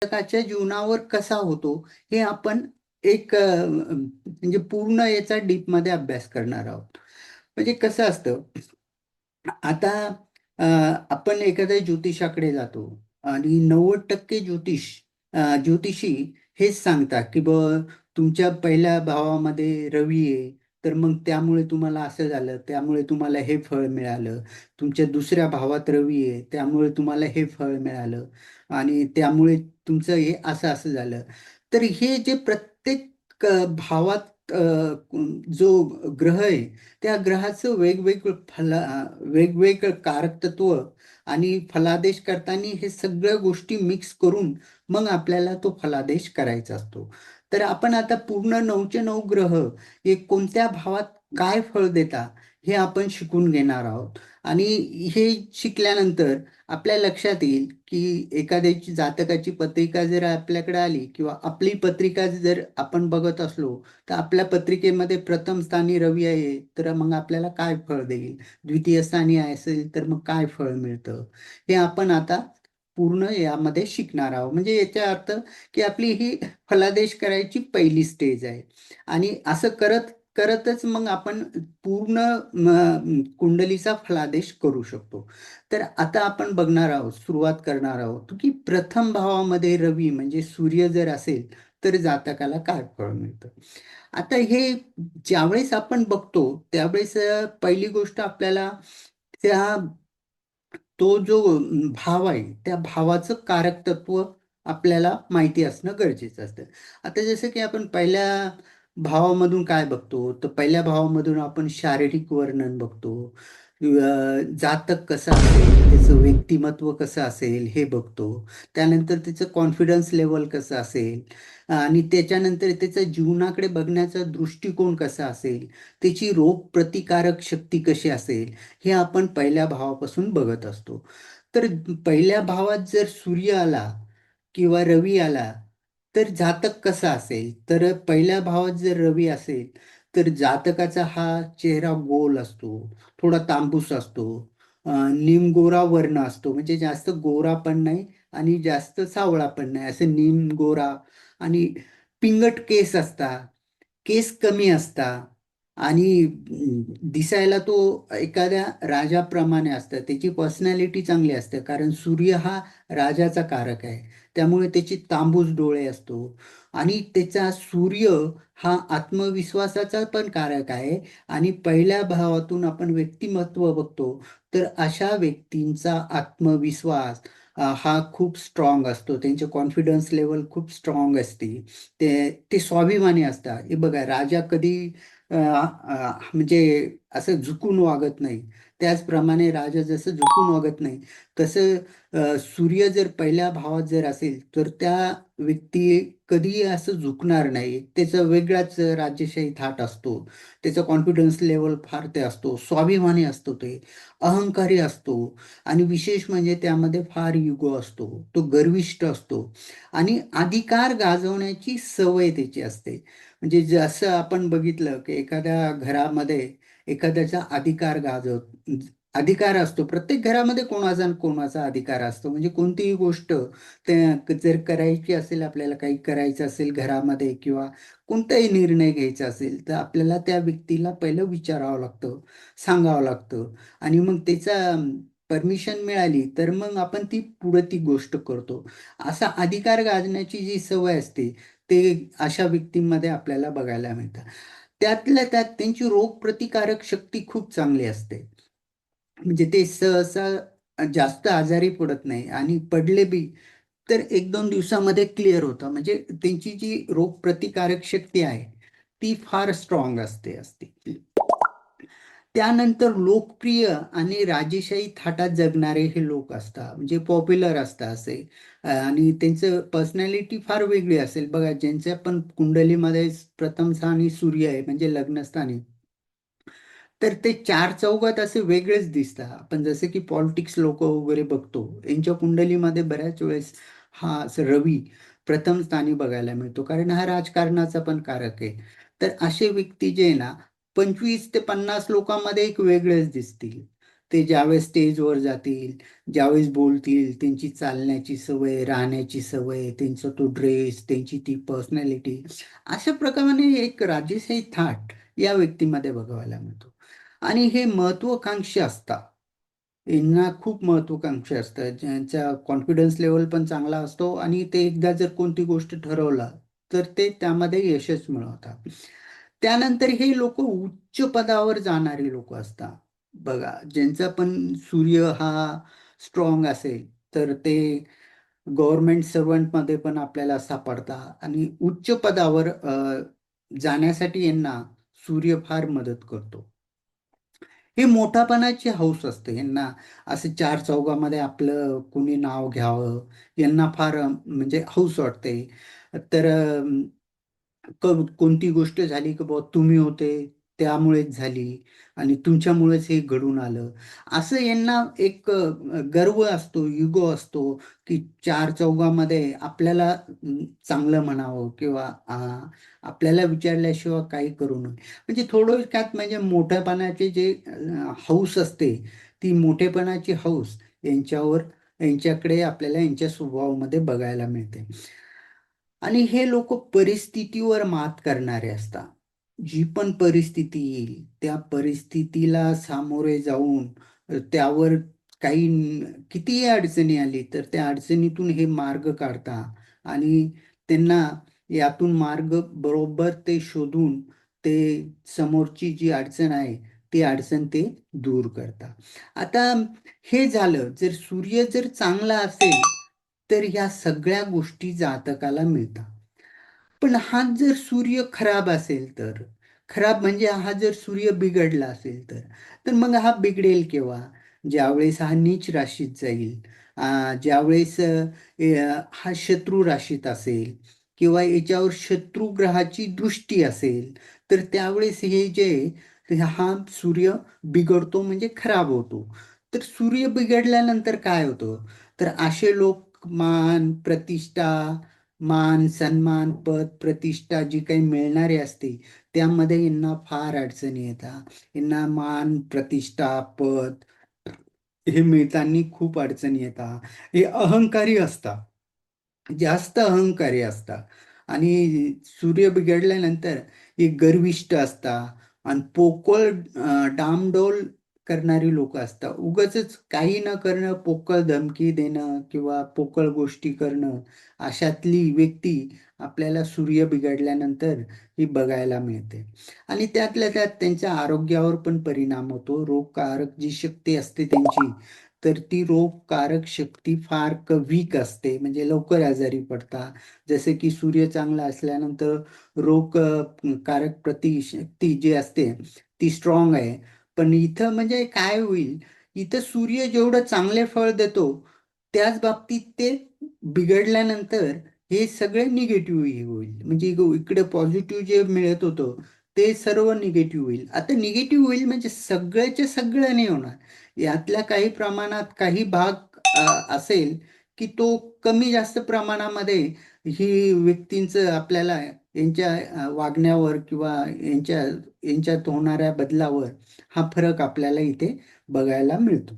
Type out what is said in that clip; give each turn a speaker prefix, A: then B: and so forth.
A: जातकाच्या जीवनावर कसा होतो हे आपण एक म्हणजे पूर्ण याचा डीपमध्ये अभ्यास करणार आहोत. म्हणजे कसं असतं, आता अ, आपण एखाद्या ज्योतिषाकडे जातो आणि 90% ज्योतिषी हेच सांगतात की तुमच्या पहिल्या भावामध्ये रवी आहे, तर मग त्यामुळे तुम्हाला असं झालं, त्यामुळे तुम्हाला हे फळ मिळालं. तुमच्या दुसऱ्या भावात रवी आहे, त्यामुळे तुम्हाला हे फळ मिळालं आणि त्यामुळे तुमचं हे असं असं झालं. तर हे जे प्रत्येक भावात जो ग्रह आहे, त्या ग्रहाचं वेगवेगळं कारकतत्व आणि फलादेश करताना हे सगळ्या गोष्टी मिक्स करून मग आपल्याला तो फलादेश करायचा असतो. तर आपण आता पूर्ण 9चे 9 ग्रह हे कोणत्या भावात काय फळ देता हे आपण शिकून घेणार आहोत. आणि हे शिकल्यानंतर आपल्या लक्षात येईल की एखाद्याची जातकाची पत्रिका जर आपल्याकडे आली किंवा आपली पत्रिका जर आपण बघत असलो, तर आपल्या पत्रिकेमध्ये प्रथम स्थानी रवी आहे, तर मग आपल्याला काय फळ देईल. द्वितीय स्थानी असेल तर मग काय फळ मिळतं, हे आपण आता पूर्ण यामध्ये शिकणार आहोत. म्हणजे याचा अर्थ की आपली ही फलादेश करायची पहिली स्टेज आहे. आणि असं करत करतच मग आपण पूर्ण कुंडलीचा फलादेश करू शकतो. तर आता आपण बघणार आहोत, सुरुवात करणार आहोत की प्रथम भावामध्ये रवी म्हणजे सूर्य जर असेल तर जातकाला काय फळ मिळतं. आता हे ज्यावेळेस आपण बघतो त्यावेळेस पहिली गोष्ट आपल्याला त्या तो जो भाव आहे त्या भावाचं कारक तत्व आपल्याला माहिती असणं गरजेचं असतं. आता जसं की आपण पहिल्या भावामधून काय बघतो, तर पहिल्या भावामधून आपण शारीरिक वर्णन बघतो. जातक कसं असेल, त्याचं व्यक्तिमत्व कसं असेल हे बघतो. त्यानंतर त्याचं कॉन्फिडन्स लेवल कसं असेल आणि त्याच्यानंतर त्याचा जीवनाकडे बघण्याचा दृष्टिकोन कसा असेल, त्याची रोग प्रतिकारक शक्ती कशी असेल, हे आपण पहिल्या भावापासून बघत असतो. तर पहिल्या भावात जर सूर्य आला किंवा रवी आला तर जातक कसा असेल, तर पहिल्या भावात जर रवी असेल तर जातकाचा हा चेहरा गोल असतो, थोडा तांबूस असतो, निमगोरा वर्ण असतो, म्हणजे जास्त गोरा पण नाही आणि जास्त सावळा पण नाही, असं निमगोरा. आणि पिंगट केस असतात, केस कमी असतात आणि दिसायला तो एखाद्या राजाप्रमाणे असतं. त्याची पर्सनॅलिटी चांगली असते कारण सूर्य हा राजाचा कारक आहे. त्यामुळे त्याची तांबूस डोळे असतो आणि त्याचा सूर्य हा आत्मविश्वासाचा पण कारक आहे. आणि पहिल्या भावातून आपण व्यक्तिमत्व बघतो, तर अशा व्यक्तींचा आत्मविश्वास हा खूप स्ट्रॉंग असतो. त्यांचे कॉन्फिडन्स लेवल खूप स्ट्रॉंग असते. ते ते स्वाभिमानी असतात. हे बघा, राजा कधी म्हणजे असं झुकून वागत नाही. त्याचप्रमाणे राजा जसं झुकून वागत नाही, तसं सूर्य जर पहिल्या भावात जर असेल तर त्या व्यक्ती कधीही असं झुकणार नाही. त्याचा वेगळाच राजेशाही थाट असतो. त्याचा कॉन्फिडन्स लेवल फार ते असतो, स्वाभिमानी असतो, ते अहंकारी असतो. आणि विशेष म्हणजे त्यामध्ये फार युगो असतो, तो गर्विष्ठ असतो आणि अधिकार गाजवण्याची सवय त्याची असते. म्हणजे जसं आपण बघितलं की एखाद्या घरामध्ये एखाद्याचा अधिकार असतो. प्रत्येक घरामध्ये कोणाचा न कोणाचा अधिकार असतो. म्हणजे कोणतीही गोष्ट जर करायची असेल, आपल्याला काही करायचं असेल घरामध्ये किंवा कोणताही निर्णय घ्यायचा असेल, तर आपल्याला त्या व्यक्तीला पहिलं विचारावं लागतं, सांगावं लागतं आणि मग त्याचा परमिशन मिळाली तर मग आपण ती गोष्ट करतो. असा अधिकार गाजण्याची जी सवय असते ते अशा व्यक्तींमध्ये आपल्याला बघायला मिळतं. त्यातल्या त्यात त्यांची रोगप्रतिकारक शक्ती खूप चांगली असते. म्हणजे ते सहसा जास्त आजारी पडत नाही आणि पडले बी तर 1-2 दिवसामध्ये क्लिअर होतं. म्हणजे त्यांची जी रोगप्रतिकारक शक्ती आहे ती फार स्ट्रॉंग असते. त्यानंतर लोकप्रिय आणि राजेशाही थाटात जगणारे हे लोक असतात, म्हणजे पॉप्युलर असतात असे. आणि त्यांचं पर्सनॅलिटी फार वेगळी असेल. बघा, ज्यांच्या पण कुंडलीमध्ये प्रथम स्थानी सूर्य आहे म्हणजे लग्नस्थानी, तर ते चार चौघात असे वेगळेच दिसतात. आपण जसे की पॉलिटिक्स लोक वगैरे बघतो, यांच्या कुंडलीमध्ये बऱ्याच वेळेस हा असं रवी प्रथम स्थानी बघायला मिळतो, कारण हा राजकारणाचा पण कारक आहे. तर असे व्यक्ती जे आहे ना, 25 ते 50 लोकांमध्ये एक वेगळेच दिसतील. ते ज्यावेळेस स्टेजवर जातील, ज्यावेळेस बोलतील, त्यांची चालण्याची सवय, राहण्याची सवय, त्यांचा तो ड्रेस, त्यांची ती पर्सनॅलिटी, अशा प्रकारे एक राजेशाही थाट या व्यक्तीमध्ये बघायला मिळतो. आणि हे महत्वाकांक्षी असतात. यांना खूप महत्वाकांक्षी असतात, ज्यांचा कॉन्फिडन्स लेवल पण चांगला असतो आणि ते एकदा जर कोणती गोष्ट ठरवला तर ते त्यामध्ये यशच मिळवतात. त्यानंतर हे लोक उच्च पदावर जाणारी लोक असतात. बघा, ज्यांचा पण सूर्य हा स्ट्रॉंग असेल तर ते गव्हर्नमेंट सर्वंटमध्ये पण आपल्याला सापडतात आणि उच्च पदावर जाण्यासाठी यांना सूर्य फार मदत करतो. हे मोठापणाची हौस असते यांना, असं चार चौघामध्ये आपलं कोणी नाव घ्यावं, यांना फार म्हणजे हौस वाटते. तर कोणती गोष्ट झाली की बुवा तुम्ही होते त्यामुळेच झाली आणि तुमच्यामुळेच हे घडून आलं, असं यांना एक गर्व असतो, युगो असतो, की चार चौघामध्ये आपल्याला चांगलं म्हणावं किंवा आपल्याला विचारल्याशिवाय काही करू नये. म्हणजे थोडक्यात म्हणजे मोठेपणाचे जे हौस असते, ती मोठेपणाची हौस यांच्याकडे आपल्याला यांच्या स्वभावामध्ये बघायला मिळते. आणि हे लोक परिस्थितीवर मात करणारे असतात. जी पण परिस्थिती येईल त्या परिस्थितीला सामोरे जाऊन त्यावर कितीही अडचणी आली तर त्या अडचणीतून हे मार्ग काढता आणि त्यांना यातून मार्ग बरोबर ते शोधून ते समोरची जी अडचण आहे ती अडचण ते दूर करता. आता हे झालं, जर सूर्य जर चांगला असेल तर ह्या सगळ्या गोष्टी जातकाला मिळतात. पण हा जर सूर्य खराब असेल तर, खराब म्हणजे हा जर सूर्य बिघडला असेल तर मग हा बिघडेल केव्हा? ज्यावेळेस हा नीच राशीत जाईल, ज्यावेळेस हा शत्रू राशीत असेल किंवा याच्यावर शत्रू ग्रहाची दृष्टी असेल, तर त्यावेळेस हे जे हा सूर्य बिघडतो म्हणजे खराब होतो. तर सूर्य बिघडल्यानंतर काय होतं? तर असे लोक मान, सन्मान, पद, प्रतिष्ठा जी काही मिळणारी असते, त्यामध्ये यांना फार अडचणी येतात. यांना मान, प्रतिष्ठा, पद हे मिळताना खूप अडचणी येतात. हे अहंकारी असतात, जास्त अहंकारी असतात आणि सूर्य बिघडल्यानंतर हे गर्विष्ठ असतात आणि पोकळ डामडौल करणारी लोक असतात. उगाचच काही न करणं, पोकळ धमकी देणं किंवा पोकळ गोष्टी करणं, अशातली व्यक्ती आपल्याला सूर्य बिघडल्यानंतर ही बघायला मिळते. आणि त्यातल्या त्यात त्यांच्या आरोग्यावर पण परिणाम होतो. रोगकारक जी शक्ती असते त्यांची, तर ती रोगकारक शक्ती फार वीक असते, म्हणजे लवकर आजारी पडतात. जसे की सूर्य चांगला असल्यानंतर रोगकारक प्रतिशक्ती जी असते ती स्ट्रॉंग आहे. पण इथं म्हणजे काय होईल, इथं सूर्य जेवढं चांगले फळ देतो त्याच बाबतीत ते बिघडल्यानंतर हे सगळे निगेटिव्ह होईल. म्हणजे इकडे पॉझिटिव्ह जे मिळत होतं ते सर्व निगेटिव्ह होईल. आता निगेटिव्ह होईल म्हणजे सगळ्याचे सगळं नाही होणार, यातल्या काही प्रमाणात काही भाग असेल की तो कमी जास्त प्रमाणामध्ये ही व्यक्तींचं आपल्याला यांच्या वागण्यावर किंवा यांच्यात होणाऱ्या बदलावर हा फरक आपल्याला इथे बघायला मिळतो.